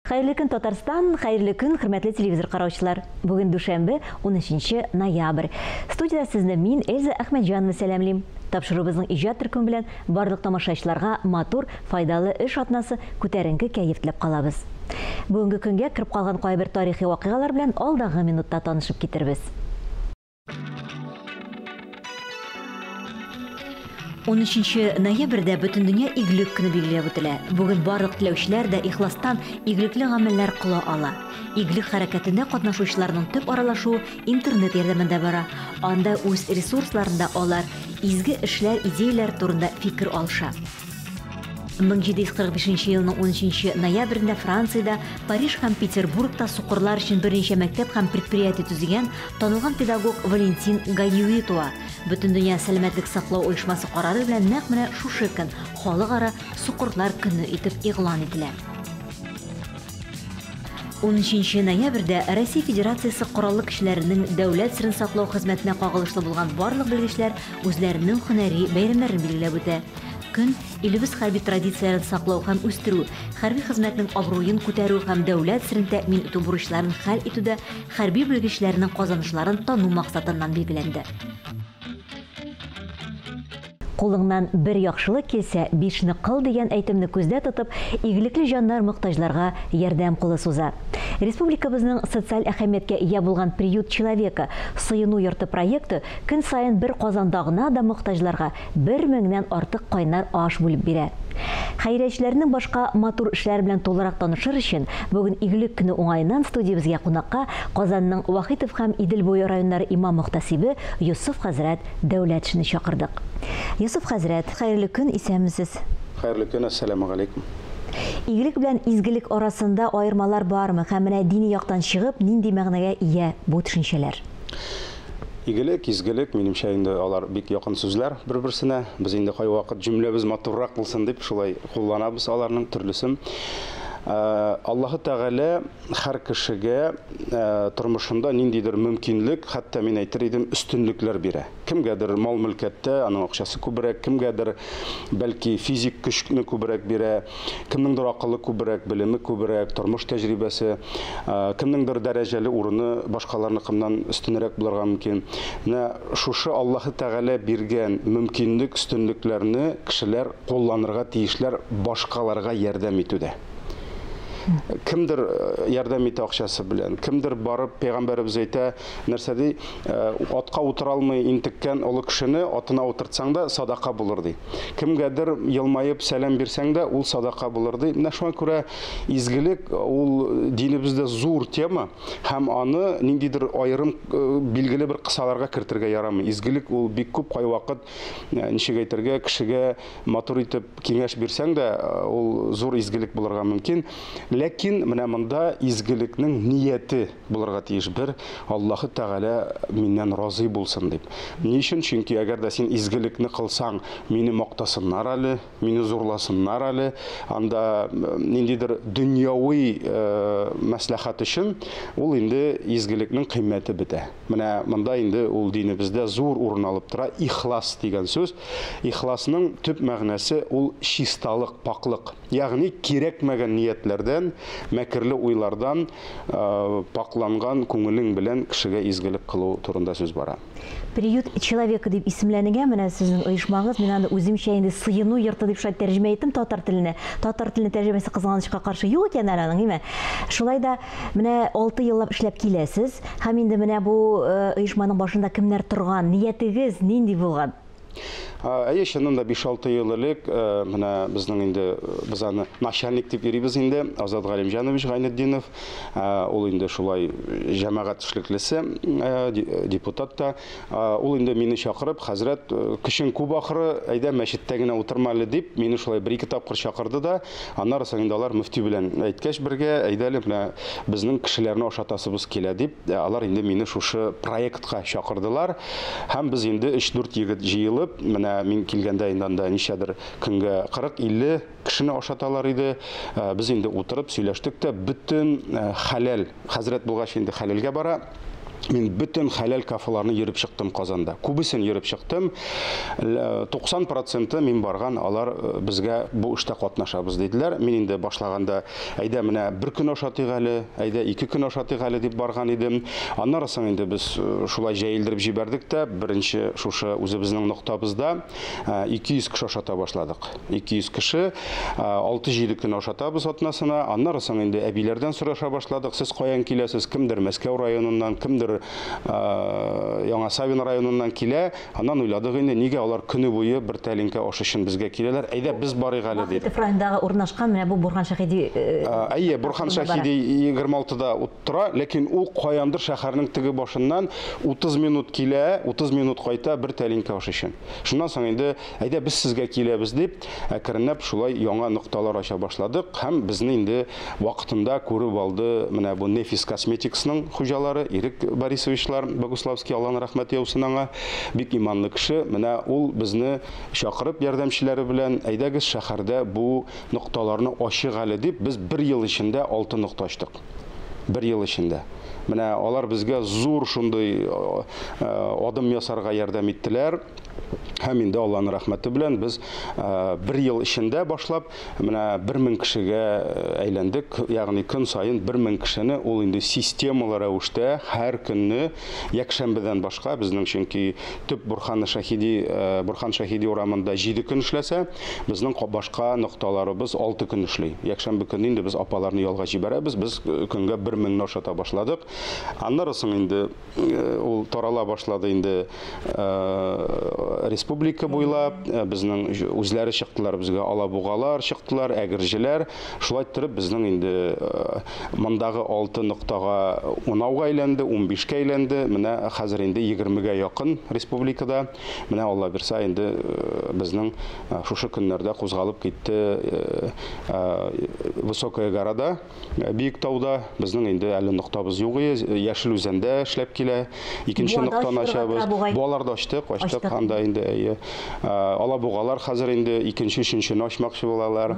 Хәерле көн, Татарстан, хәерле көн, хөрмәтле телевизор караучылар. Бүген дүшәмбе, 13 ноябрь. Студияда сезне мин Эльза Әхмәтҗанова сәламлим. Тапшырыбызның иҗат төркеме белән барлык тамашачыларга матур, файдалы эш атнасы, күтәренке кәеф теләп калабыз. Бүгенге көнгә кереп калган кайбер тарихи вакыйгалар белән алдагы минутта танышып китербез. 13 ноябрьдә бөтен дөнья игелек көне билгеләп үтелә. Бүген барлык теләүчеләр дә ихластан игелекле гамәлләр кыла ала. Игелек хәрәкәтендә катнашучыларның төп аралашуы интернет ярдәмендә бара. Анда үз ресурсларында алар изге эшләр, идеяләр турында фикер алыша. 1745 елның 13 ноябрендә Франциядә, Париж һәм Петербургта сукырлар өчен берничә мәктәп һәм предприятие төзегән танылган педагог Валентин Гаюи туа. Бөтен дөнья сәламәтлек саклау оешмасы карары белән нәкъ менә шушы көн халыкара сукырлар көне итеп игълан ителә. 13 ноябрьдә Россия Федерациясе кораллы кешеләренең дәүләт сырын саклау хезмәтенә кагылышлы булган барлык белгечләр үзләренең һөнәри бәйрәмнәрен билгеләп үтә. Көн илебез хәрби традицияләрен саклау һәм үстерү, хәрби хезмәтнең абруен күтәрү һәм дәүләт сырын тәэмин итү бурычларын хәл итүдә хәрби белгечләрнең казанышларын тану максатыннан билгеләнде. Кулыңнан бер яхшылык килсә, бишне кыл дигән әйтемне күздә тотып, игелекле җаннар мохтаҗларга ярдәм кулы суза. Республикабызның социаль әһәмияткә ия булган приют человека сыену йорты проекты көн сайын бер Казанда гына да мохтаҗларга 1000-нән артык кайнар аш бүлеп бирә. Хәйрәчләрнең башка матур эшләр белән тулырак танышыр өчен бүген игелек көне уңаеннан студиябызга кунакка Казанның Вахитов һәм Идел буе районнары имам мөхтәсибе Юсуф хәзрәт Дәүләтшины чакырдык. Юсуф хәзрәт, хәерле көн, исәнмесез? Хәерле көн, ассаламу алейкум. Игелек белән изгелек арасында аермалар бармы? Һәм менә дини яктан чыгып, нинди мәгънәгә ия бу төшенчәләр? Игелек, изгелек, минемчә инде алар бик якын сүзләр бер-берсенә. Без инде кайвакыт җөмләбез матуррак булсын дип шулай кулланабыз аларның төрлесен. Аллаһы Тәгалә һәр кешегә тормышында ниндидер мөмкинлек, хәтта мин әйтер идем, өстенлекләр бирә. Кемгәдер мал-мөлкәттә аның акчасы күбрәк, кемгәдер бәлки физик көчне күбрәк бирә, кемнеңдер акылы күбрәк, белеме күбрәк, тормыш тәҗрибәсе, кемнеңдер дәрәҗәле урыны башкаларныкыннан өстенрәк булырга мөмкин. Менә шушы Аллаһы Тәгалә биргән мөмкинлек, өстенлекләрне кешеләр кулланырга тиешләр, башкаларга ярдәм итүдә. Кемдер ярдәм итә акчасы белән, кемдер барып пәйгамбәребез әйтә, нәрсәди, атка утыра алмый интеккән олы кешене атына утыртсаң да садака булыр ди. Кемгәдер елмаеп сәлам бирсәң дә ул садака булыр ди. Менә шуңа күрә изгелек ул динебездә зур тема һәм аны ниндидер аерым билгеле бер кысаларга кертергә ярамый. Изгелек ул бик күп кайвакыт ничек әйтергә, кешегә матур итеп киңәш бирсәң дә ул зур изгелек булырга мөмкин. Ләкин менә монда изгелекнең нияте булырга тиеш бер Аллаһы Тәгалә миннән разый булсын дип. Ни өчен? Чөнки әгәр дә син изгелекне кылсаң, мине мактасыннар әле, мине зурласыннар әле, анда ниндидер дөньяви мәслихәт өчен ул инде изгелекнең кыйммәте бетә. Менә монда инде ул динебездә зур урын алып тора, ихлас дигән сүз. Ихласның төп мәгънәсе ул чисталык, паклык. Ягъни кирәкмәгән ниятләрдән, мәкерле уйлардан пакланган күңелең белән кешегә изгелек кылу турында сүз бара. Приют человека дип исемләнегән менә сезнең оешмагыз, мин аны үземчә инде сыену йорты дип шулай тәрҗемә иттем татар теленә. Татар теленә тәрҗемәсе кызганычка каршы юк икән әле аның, име? Шулай да менә 6 еллап эшләп киләсез һәм инде менә бу оешманың башында кемнәр торган, ниятегез нинди булган? Әйе, чынында 5-6 ел элек менә безнең инде без аны начальник дип йөрибез инде, Азат Галимҗанович Гайнетдинов, ул инде шулай җәмәгать эшлеклесе, депутат та, ул инде мине чакырып, хәзрәт, көчең күп ахыры, әйдә мәчеттә генә утырма әле дип, мине шулай 1-2 тапкыр чакырды да, аннары соң инде алар мөфти белән әйткәч бергә, әйдә әле менә безнең кешеләрне ашатасыбыз килә дип, алар инде мине шушы проектка чакырдылар, һәм без инде 3-4 егет җыелып, менә мин килгәндә инде ничәдер көнгә 40-50 кешене ашаталар иде. Без инде утырып сөйләштек тә, бөтен хәләл, хәзрәт булгач инде хәләлгә бара. Мен бүтін хәләл кафеларны йөреп чыктым Казанда. Күбесен йөреп чыктым. 90% мин барган, алар безгә бу эштә катнашабыз диделәр. Мин инде башлаганда, әйдә менә бер көн ашатыйк әле, әйдә 2 көн ашатыйк әле дип барган идем. Аннан соң инде без шулай җәелдереп җибәрдек тә, беренче шушы үзебезнең ноктабызда 200 кеше ашата башладык. 200 кеше 6-7 көн ашатабыз атнасына. Аннан соң инде әбиләрдән сораша башладык. Сез каян киләсез? Кемдер Мәскәү районыннан, кемдер Яңа Савин районыннан килә. Аннан уйладык инде, нигә алар көне буе бер тәлинкә аш өчен безгә киләләр? Әйдә без барыйк әле дип. Бахитов районындагы урнашкан менә бу Бурхан Шаһиди. Әйе, Бурхан Шаһиди 26-да утыра, ләкин ул каяндыр шәһәрнең теге башыннан 30 минут килә, 30 минут кайта бер тәлинкә аш өчен. Шуннан соң инде, әйдә без сезгә киләбез дип, әкренләп шулай яңа нокталар ача башладык. Һәм безне инде вакытында күреп алды менә бу Нефис Косметиксның хуҗалары Ирек Борисовичлар Богуславский, Аллаһның рәхмәте яусын аңа, бик иманлы кеше. Менә ул безне чакырып ярдәмчеләре белән, әйдәгез шәһәрдә бу нокталарны ачык әле дип, без 1 ел эчендә 6 нокта ачтык. 1 ел эчендә. Менә алар безгә зур шундый адым ясарга ярдәм иттеләр. Һәм инде Аллаһның рәхмәте белән без 1 ел эчендә башлап, менә 1000 кешегә әйләндек. Ягъни көн сайын 1000 кешене ул инде системалы рәвештә һәр көнне якшәмбедән башка безнең чөнки төп Бурхан Шаһиди урамында 7 көн эшләсә, безнең башка нокталарыбыз 6 көн эшли. Якшәмбе көнне инде без апаларны ялга җибәрәбез. Без көнгә 1000 ашата башладык. Аннан соң инде ул тарала башлады инде республика буйлап, безнең үзләре чыктылар, безгә алабугалар чыктылар, әгерҗеләр. Шулай итеп безнең инде мондагы 6 ноктага 10-га әйләнде, 15-кә әйләнде. Менә хәзер инде 20-гә якын республикада. Менә Алла бирсә инде безнең шушы көннәрдә кузгалып китте Высокая горада, Биектауда. Безнең инде әле ноктабыз юк, Яшел үзәндә эшләп килә. Икенче ноктаны ачабыз. Буаларда ачтык, анда инде алабугалар хәзер инде икенче, өченчене ачмакчы булалар.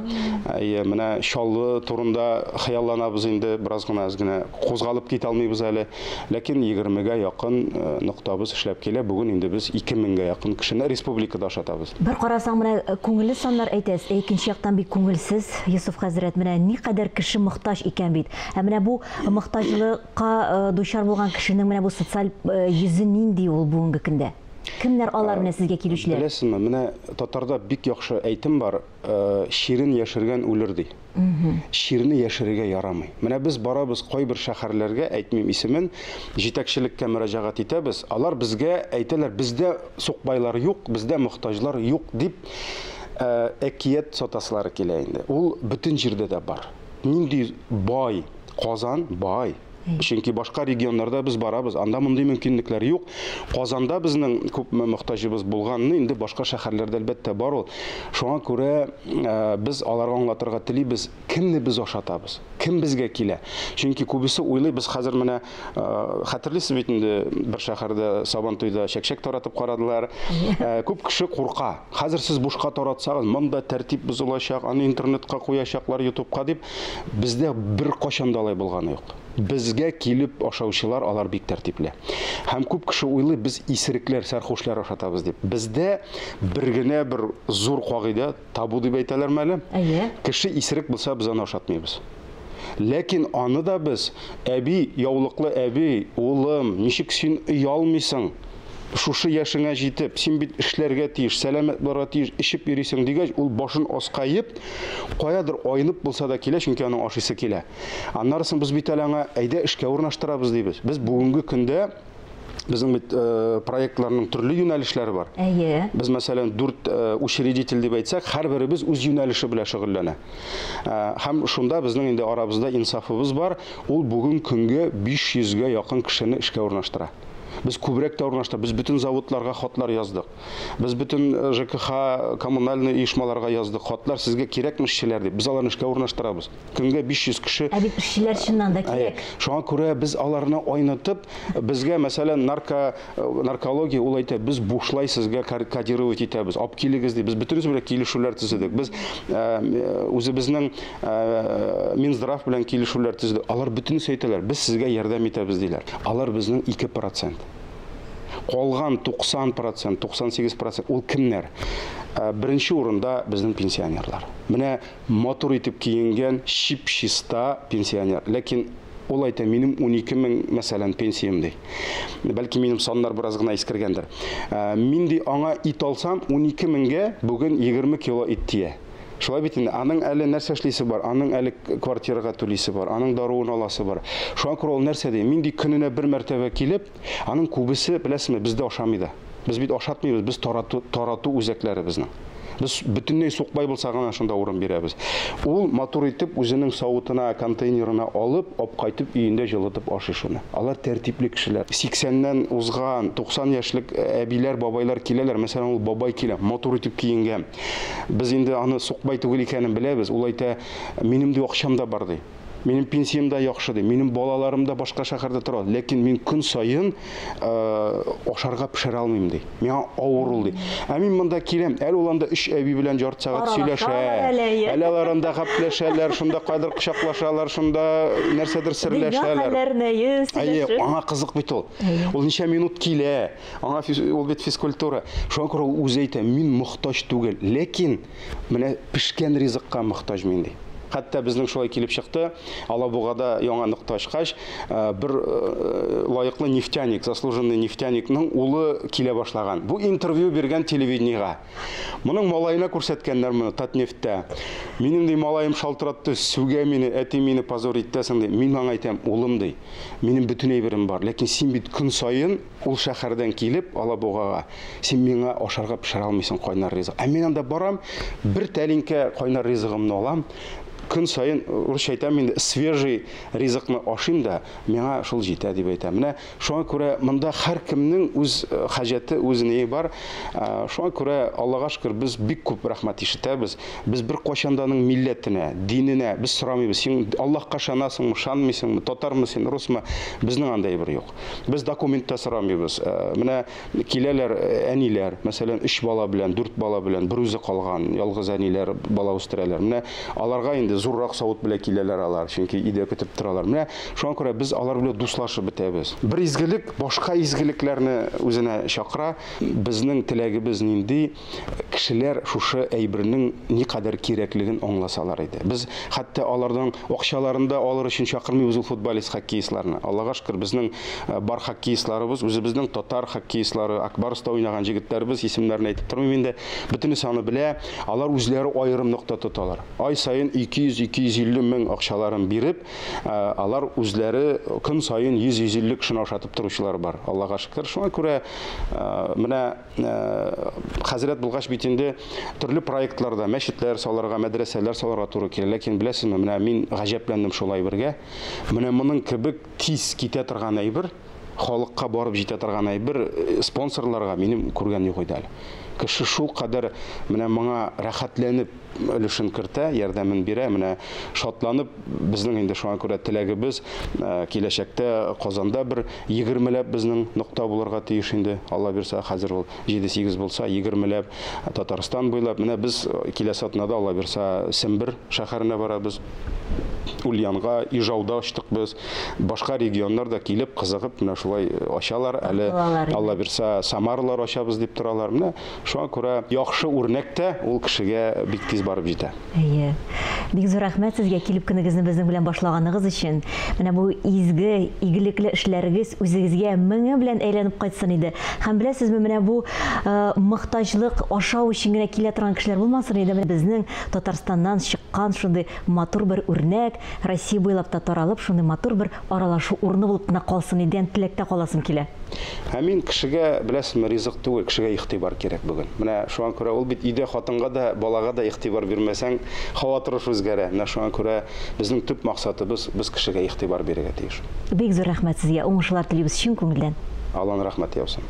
Менә Чаллы турында хыялланабыз инде, бераз гына кузгалып китә алмыйбыз әле. Ләкин 20-гә якын ноктабыз эшләп килә. Бүген инде без 2000-гә якын кешене республикада ашатабыз. Бер карасаң, менә күңелле саннар әйтәс, икенче яктан бик күңелсез. Юсуф хәзрәт, менә никадәр кеше мохтаҗ икән бит. Менә бу мохтаҗлыкка дучар булган кешенең менә бу социаль йөзе нинди ул бүгенге көндә? Кемнәр алар менә сезгә килүчеләр? Беләсезме, менә татарда бик яхшы әйтем бар, ширин яшергән үлер ди. Ширне яшерергә ярамый. Менә без барабыз кайбер шәһәрләргә, әйтмим исемен, җитәкчелеккә мөрәҗәгать итәбез. Алар безгә әйтәләр, бездә сукбайлар юк, бездә мохтаҗлар юк дип әкият сатасылары килә инде. Ул бүтән җирдә дә бар. Нинди бай, Казан бай. Чөнки башка регионнарда без барабыз, анда мондый мөмкинлекләр юк. Казанда безнең күп мохтаҗыбыз булганны, инде башка шәһәрләрдә әлбәттә бар ул. Шуңа күрә без аларга аңлатырга телибез, кемне без ашатабыз, кем безгә килә. Чөнки күбесе уйлый, без хәзер менә хәтерлисез бит инде бер шәһәрдә Сабантуйда чәкчәк таратып карадылар. Күп кеше курка. Хәзер сез бушка таратсагыз, монда тәртип бозылачак, аны интернетка куячаклар, YouTube'ка дип, бездә бер кашан да алай булганы юк. Безгә килеп ашаучылар алар бик тәртипле. Һәм күп кеше уйлый, без исерекләр, сәрхүшләр ашатабыз дип. Бездә бер генә бер зур кагыйдә табу дип әйтәләрме әле? Кеше исерек булса, без аны ашатмыйбыз. Ләкин аны да без, әби, яулыклы әби, улым, ничек син уялмыйсың? Шушы яшеңә җитеп, син бит эшләргә тиеш, сәламәт булырга тиеш, ишеп йөрисең дигәч, ул башын аскаеп, каядыр айнып булса да килә, чөнки аның ашыйсы килә. Аннарысын без бит аңа әйдә эшкә урнаштырабыз дибез. Без бүгенге көндә безнең бит проектларның төрле юнәлешләре бар. Без мәсәлән 4 учредитель дип әйтсәк, һәрберебез үз юнәлеше белән шөгыльләнә. Һәм шунда безнең инде арабызда инсафыбыз бар. Ул бүген көнгә 500-гә якын кешене эшкә урнаштыра. Без күбрәк тә урнаштырдык. Без бөтен заводларга хатлар яздык. Без бөтен ЖКХ коммуналь ишмаларга яздык. Хатлар сезгә кирәкме эшчеләр дип. Без аларны эшкә урнаштырабыз. Көнгә 500 кеше. Ә бит эшчеләр шуннан да кирәк. Шуңа күрә без аларны айнытып, безгә мәсәлән наркология ул әйтә, без бушлай сезгә кодировать итәбез. Алып килегез дип. Без бөтенебез белән килешүләр төзедек. Без үзебезнең Минздрав белән килешүләр төзедек. Алар бөтенесе әйтәләр, без сезгә ярдәм итәбез диләр. Алар безнең 2%. Калган 90%, 98% ул кемнәр? Беренче урында безнең пенсионерлар. Менә матур итеп киенгән чип-чиста пенсионер. Ләкин ул әйтә, минем 12 мең мәсәлән пенсиям ди. Бәлки минем саннар бераз гына искергәндер. Мин ди аңа ит алсам 12 меңгә бүген 20 кило ит тия. Шулай бит инде, аның әле нәрсә эшлисе бар, аның әле квартирага түлисе бар, аның даруын аласы бар. Шуңа күрә ул нәрсә ди? Мин ди көненә бер мәртәбә килеп, аның күбесе, беләсезме, бездә ашамый да. Без бит ашатмыйбыз, без тарату үзәкләре безнең. Без бөтенләй сукбай булса гына шунда урын бирәбез. Ул матур итеп үзенең савытына, контейнерына алып, кайтып өендә җылытып ашый шуны. Алар тәртипле кешеләр. 80-нән узган, 90 яшьлек әбиләр, бабайлар киләләр. Мәсәлән, ул бабай килә, матур итеп киенгән. Без инде аны сукбай түгел икәнен беләбез. Ул әйтә, минем дә акчам да бар ди. Минем пенсиям да яхшы ди. Минем балаларым да башка шәһәрдә тора. Ләкин мин көн сайын ашарга пешерә алмыйм ди. Миңа авыр ул ди. Ә мин монда киләм, әле ул анда 3 әби белән жарты сәгать сөйләшә. Әле алар анда гапләшәләр, шунда кадәр кочаклашалар, шунда нәрсәдер серләшәләр. Аңа кызык бит ул. Ул ничә минут килә. Аңа ул бит физкультура. Шуңа күрә ул үзе әйтә, мин мохтаҗ түгел. Ләкин менә пешкән ризыкка мохтаҗ мин ди. Хәтта безнең шулай килеп чыкты. Алабугада яңа нокта ачкач, бер лаеклы нефтяник, заслуженный нефтяникның улы килә башлаган. Бу интервью биргән телевидениегә. Моның малаена күрсәткәннәр моны Татнефттә. Минем ди малаем шалтыратты, сүгә мине, әти мине позор иттәсең ди. Мин аңа әйтәм, улым ди. Минем бөтен әйберем бар, ләкин син бит көн сайын ул шәһәрдән килеп Алабугага. Син миңа ашарга пешерә алмыйсың кайнар ризык. Ә мин анда барам, бер тәлинкә кайнар ризыгымны алам. Көн сайын урысча әйтәм инде, свежий ризыкны ашыйм да, миңа шул җитә дип әйтәм. Менә шуңа күрә монда һәр кемнең үз хаҗәте, үзенең бар. Шуңа күрә Аллага шөкер, без бик күп рәхмәт ишетәбез. Без бер качанданың милләтенә, диненә без сорамыйбыз. Син Аллаһка ышанасыңмы, ышанмыйсыңмы, татармы син, русмы? Безнең андай бер юк. Без документта сорамыйбыз. Менә киләләр әниләр, мәсәлән, 3 бала белән, 4 бала белән, бер үзе калган ялгыз әниләр бала үстерәләр. Менә аларга инде зуррак савыт белән киләләр алар, чөнки өйдә көтеп торалар. Менә шуңа күрә без алар белән дуслашып бетәбез. Бер изгелек башка изгелекләрне үзенә чакыра. Безнең теләгебез нинди? Кешеләр шушы әйбернең никадәр кирәклеген аңласалар иде. Без хәтта алардан акчаларында алыр өчен чакырмыйбыз ул футболист, хоккеистларны. Аллага шөкер, безнең бар хоккеистларыбыз, үзебезнең татар хоккеистлары, Акбарста уйнаган җегетләребез, исемнәрен әйтеп тормыйм инде. Бөтенесе аны белә. Алар үзләре аерым нокта тоталар. Ай сайын 200-250 мең акчаларын биреп, алар үзләре көн сайын 100-150 кешене ашатып торучылар бар. Аллага шөкер. Шуңа күрә менә хәзрәт булгач бит инде төрле проектларда мәчетләр саларга, мәдрәсәләр саларга туры килә. Ләкин беләсезме, менә мин гаҗәпләндем шулай бергә. Менә моның кебек тиз китә торган әйбер, халыкка барып җитә торган әйбер спонсорларга минем күргән юк иде әле. Кеше шул кадәр менә моңа рәхәтләнеп өлешен кертә, ярдәмен бирә, менә шатланып, безнең инде шуңа күрә теләгебез киләчәктә Казанда бер 20ләп безнең нокта булырга тиеш инде. Алла бирсә, хәзер ул 7-8 булса, 20ләп Татарстан буйлап, менә без киләсе атнада Алла бирсә Сембер шәһәренә барабыз. Ульянга, Ижауда ачтык без. Башка регионнарда килеп, кызыгып, менә шулай ачалар. Әле Алла бирсә, Самарлар ачабыз дип торалар. Менә шуңа күрә яхшы үрнәктә ул кешегә бик тиз барып җитә. Бик зур рәхмәт сезгә килеп көнегезне безнең белән башлаганыгыз өчен. Менә бу изге, игелекле эшләрегез үзегезгә меңе белән әйләнеп кайтсын иде. Һәм беләсезме, менә бу мохтаҗлык ашау өчен генә килә торган кешеләр булмасын иде. Безнең Татарстаннан чыккан шундый матур бер үрнәк, Россия буйлап та таралып, шундый матур бер аралашу урыны булып кына калсын иде, теләктә каласым килә. Мин кешегә, беләсезме, ризык түгел, кешегә игътибар кирәк бүген. Менә шуңа күрә ул бит өйдә хатынга да, балага да игътибар бирмәсәң, хаватырыш үзгәрә. Менә шуңа күрә безнең төп максатыбыз без кешегә игътибар бирергә тиеш. Бик зур рәхмәт сезгә, уңышлар телибез чын күңелдән. Алланың рәхмәте яусын.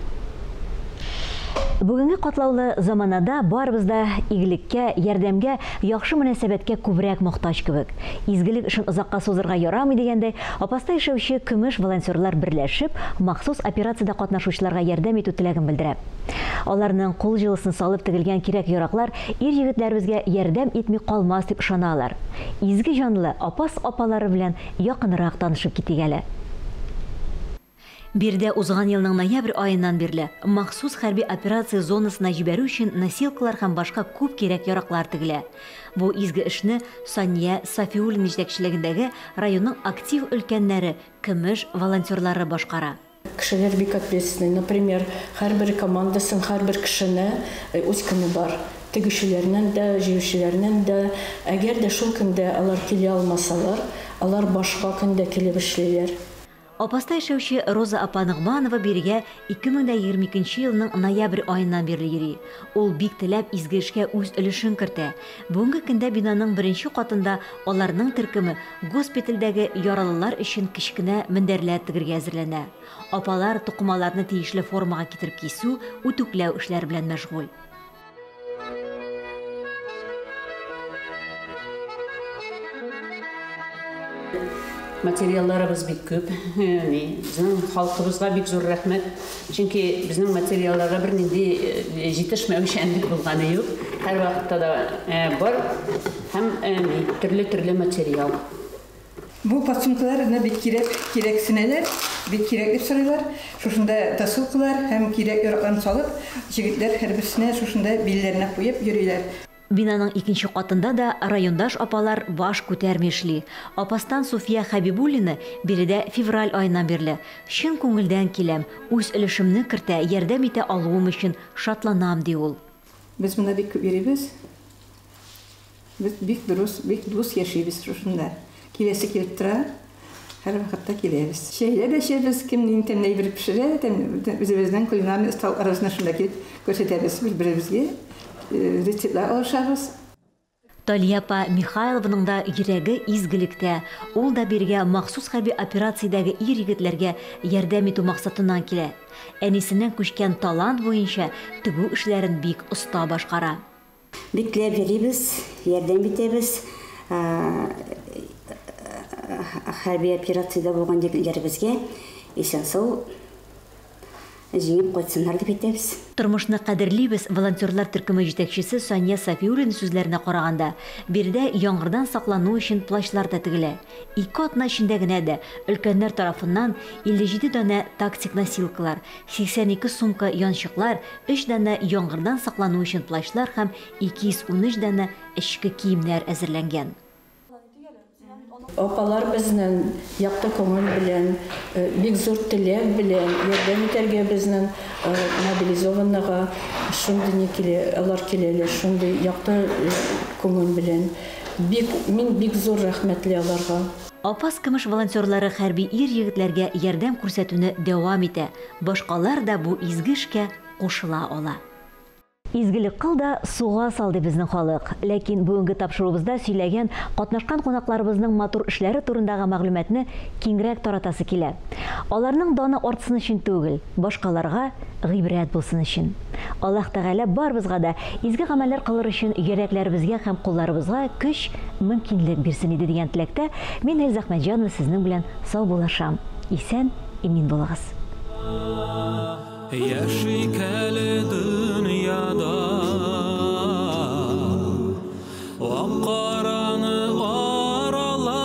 Бүгенге катлаулы заманада барыбыз да игелеккә, ярдәмгә, яхшы мөнәсәбәткә күбрәк мохтаҗ кебек. Изгелек эшен озакка сузырга ярамый дигәндәй, Апаста яшәүче көмеш волонтерлар берләшеп, махсус операциядә катнашучыларга ярдәм итү теләген белдерә. Аларның кул җылысын салып тегелгән кирәк-яраклар ир-егетләребезгә ярдәм итми калмас дип ышаналар. Изге җанлы апас-апалары белән якынрак танышып китик әле. Бирдә узган елның ноябрь айыннан бирле махсус хәрби операция зонасына җибәрү өчен носилкалар һәм башка күп кирәк-яраклар тегелә. Бу изге эшне Сания Сафиуллина җитәкчелегендәге районның актив өлкәннәре, көмеш волонтерлары башкара. Кешеләр бик ответственный. Например, һәрбер командасын, һәрбер кешене үз көне бар. Тегүчеләрнән дә, җыючыларнан да, әгәр дә шул көндә алар килә алмасалар, алар башка көндә килеп эшлиләр. Апаста яшәүче Роза апа Нигъманова биргә 2022 елның ноябрь айыннан бирле йөри. Ул бик теләп изге эшкә үз өлешен кертә. Бүгенге көндә бинаның беренче катында аларның төркеме госпитальдәге яралылар өчен кичкенә мендәрләр тегергә әзерләнә. Апалар тукымаларны тиешле формага китереп кисү, үтүкләү эшләре белән мәшгуль. Материалларыбыз бик күп. Безнең халкыбызга бик зур рәхмәт. Чөнки безнең материалларга бернинди җитешмәүчәнлек булганы юк. Һәр вакытта да бар һәм төрле материал. Бу посылкаларны бик кирәксенәләр, бик кирәк дип сорыйлар. Шушында тасылкалар һәм кирәк яракларын салып, җегетләр һәрберсенә шушында билләренә куеп йөриләр. Бинаның икенче катында да райондаш апалар баш күтәрми эшли. Апастан Суфия Хәбибуллина биредә февраль айыннан бирле чын күңелдән киләм, үз өлешемне кертә, ярдәм итә алуым өчен шатланам ди ул. Без монда бик күп йөрибез. Без бик дус яшибез шушында. Киләсе килеп тора, һәр вакытта киләбез. Шәйлә дә шәбез, кемнең тәмләй бер пешерә, үзебезнең кулинарный стол арасында шунда килеп күрсәтәбез бер-беребезгә. Рецептлар алышабыз. Талияпа Михайлованың да йөрәге изгелектә. Ул да биргә махсус хәрби операциядәге ир-егетләргә ярдәм итү максатыннан килә. Әнисеннән күчкән талант буенча тегү эшләрен бик оста башкара. Бикләп йөрибез, ярдәм итәбез. Хәрби операциядә булган егетләребезгә исән-сау җиңеп кайтсыннар дип әйтәбез. Тормышны кадерлибез волонтерлар төркеме җитәкчесе Сания Сафиуллина сүзләренә караганда, бирдә яңгырдан саклану өчен плащлар да тегелә. 2 атна эчендә генә дә өлкәннәр тарафыннан 57 дана тактик носилкалар, 82 сумка янчыклар, 3 дана яңгырдан саклану өчен плащлар һәм 213 дана эчке киемнәр әзерләнгән. Апалар безнең якты күңел белән, бик зур теләк белән ярдәм итәргә безнең мобилизованныйга шундый килә, алар киләләр шундый якты күңел белән. Мин бик зур рәхмәтле аларга. Апас көмеш волонтерлары хәрби ир-егетләргә ярдәм күрсәтүне дәвам итә. Башкалар да бу изге эшкә кушыла ала. Изгелек кыл да суга салды безнең халык. Ләкин бүгенге тапшыруыбызда сөйләгән, катнашкан кунакларыбызның матур эшләре турындагы мәгълүматны киңрәк таратасы килә. Аларның даны артсын өчен түгел, башкаларга гыйбрәт булсын өчен. Аллаһ Тәгалә барыбызга да изге гамәлләр кылыр өчен йөрәкләребезгә һәм кулларыбызга көч, мөмкинлек бирсен иде дигән теләктә, мин Эльза Әхмәтҗанова сезнең белән сау булашам. Исән, имин булыгыз. Яшикәле дөньяда Вапқараны арала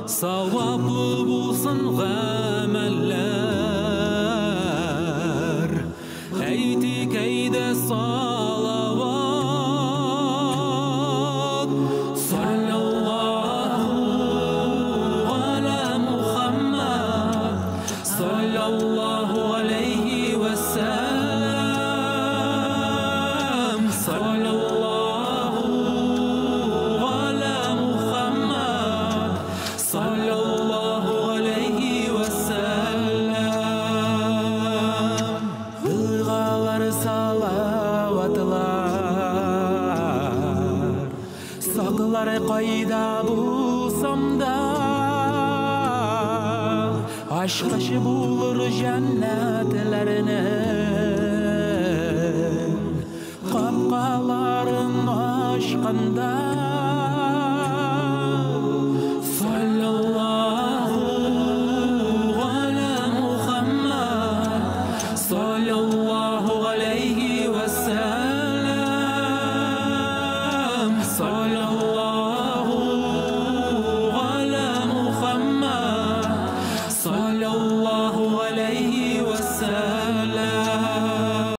Саваплы булсын гамәлләр Әйтик әйдә салават Саллаллаху ала Мухаммад Саллаллаху алейхи ва саллям Саллаллаху ала Мухаммад Саллаллаху алейхи ва саллям Илгалар салаватлар Саклар кайда булсам да Aşkışı bulur cennetlerinin kapkaların aşkında